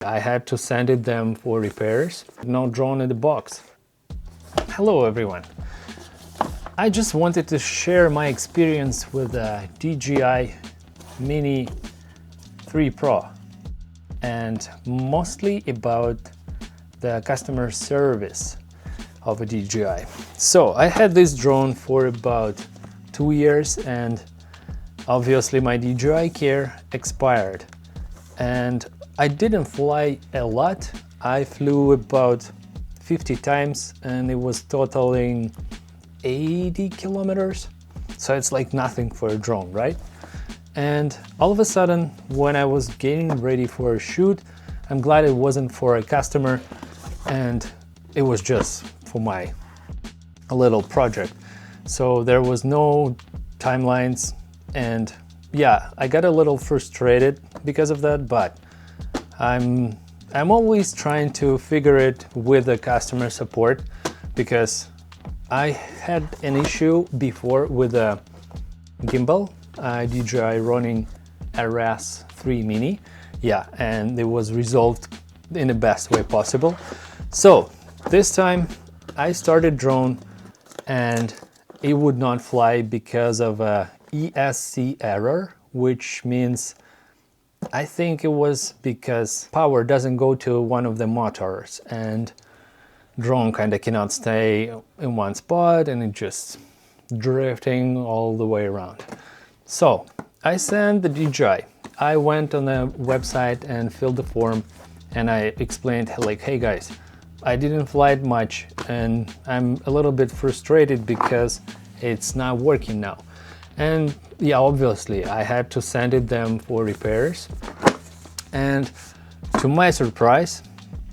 I had to send it them for repairs. No drone in the box. Hello everyone. I just wanted to share my experience with the DJI Mini 3 Pro and mostly about the customer service of a DJI. So I had this drone for about 2 years and obviously my DJI Care expired and I didn't fly a lot. I flew about 50 times and it was totaling 80 kilometers. So it's like nothing for a drone, right? And all of a sudden, when I was getting ready for a shoot, I'm glad it wasn't for a customer and it was just for my little project. So there was no timelines and yeah, I got a little frustrated because of that, but I'm always trying to figure it with the customer support because I had an issue before with a gimbal, DJI running RS3 Mini. Yeah, and it was resolved in the best way possible. So this time I started drone and it would not fly because of a ESC error, which means I think it was because power doesn't go to one of the motors and drone kind of cannot stay in one spot and it just drifting all the way around. So I sent the DJI. I went on the website and filled the form and I explained like, hey guys, I didn't fly it much and I'm a little bit frustrated because it's not working now. And yeah, obviously I had to send it them for repairs. And to my surprise,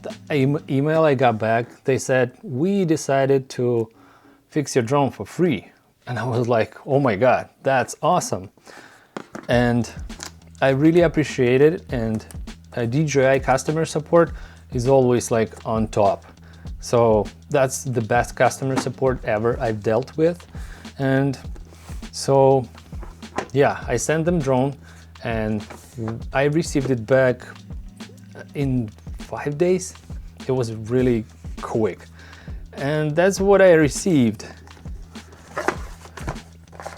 the email I got back, they said, we decided to fix your drone for free. And I was like, oh my God, that's awesome. And I really appreciate it. And DJI customer support is always like on top. So that's the best customer support ever I've dealt with. And so yeah, I sent them drone and I received it back in 5 days. It was really quick. And that's what I received.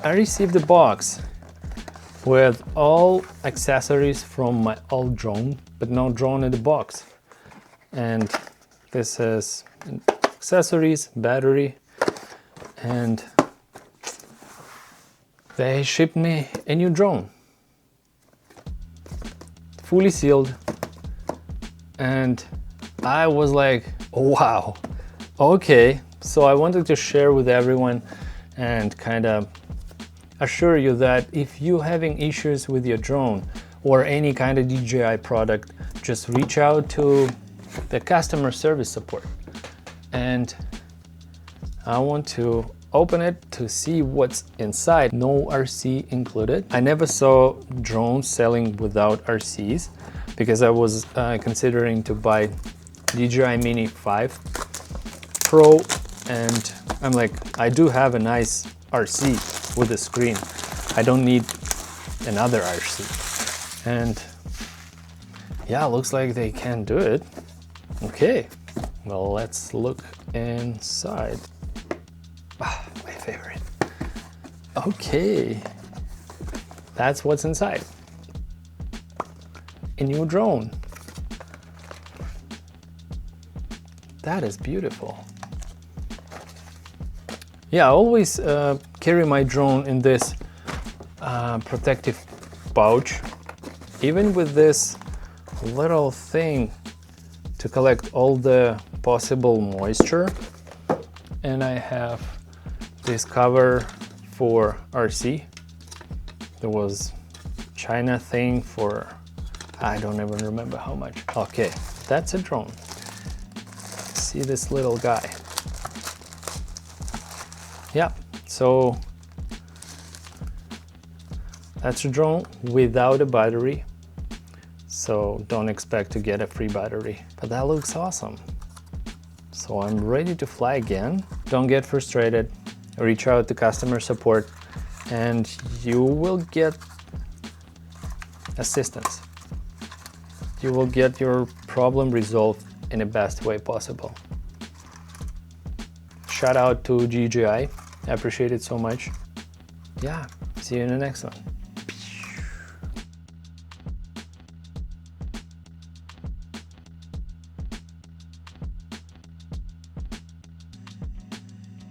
I received the box with all accessories from my old drone, but no drone in the box. And this is accessories, battery, and they shipped me a new drone, fully sealed, and I was like, oh, wow, okay. So I wanted to share with everyone and kind of assure you that if you're having issues with your drone or any kind of DJI product, just reach out to the customer service support. And I want to open it to see what's inside. No RC included. I never saw drones selling without RCs because I was considering to buy DJI Mini 5 Pro and I'm like, I do have a nice RC with a screen. I don't need another RC. And yeah, looks like they can do it. Okay, well, let's look inside. Ah, my favorite. Okay, that's what's inside. A new drone. That is beautiful. Yeah, I always carry my drone in this protective pouch, even with this little thing to collect all the possible moisture. And I have this cover for RC. There was China thing for, I don't even remember how much. Okay, that's a drone. See this little guy. Yeah, so that's a drone without a battery. So don't expect to get a free battery, but that looks awesome. So I'm ready to fly again. Don't get frustrated. Reach out to customer support and you will get assistance. You will get your problem resolved in the best way possible. Shout out to DJI, I appreciate it so much. Yeah, see you in the next one.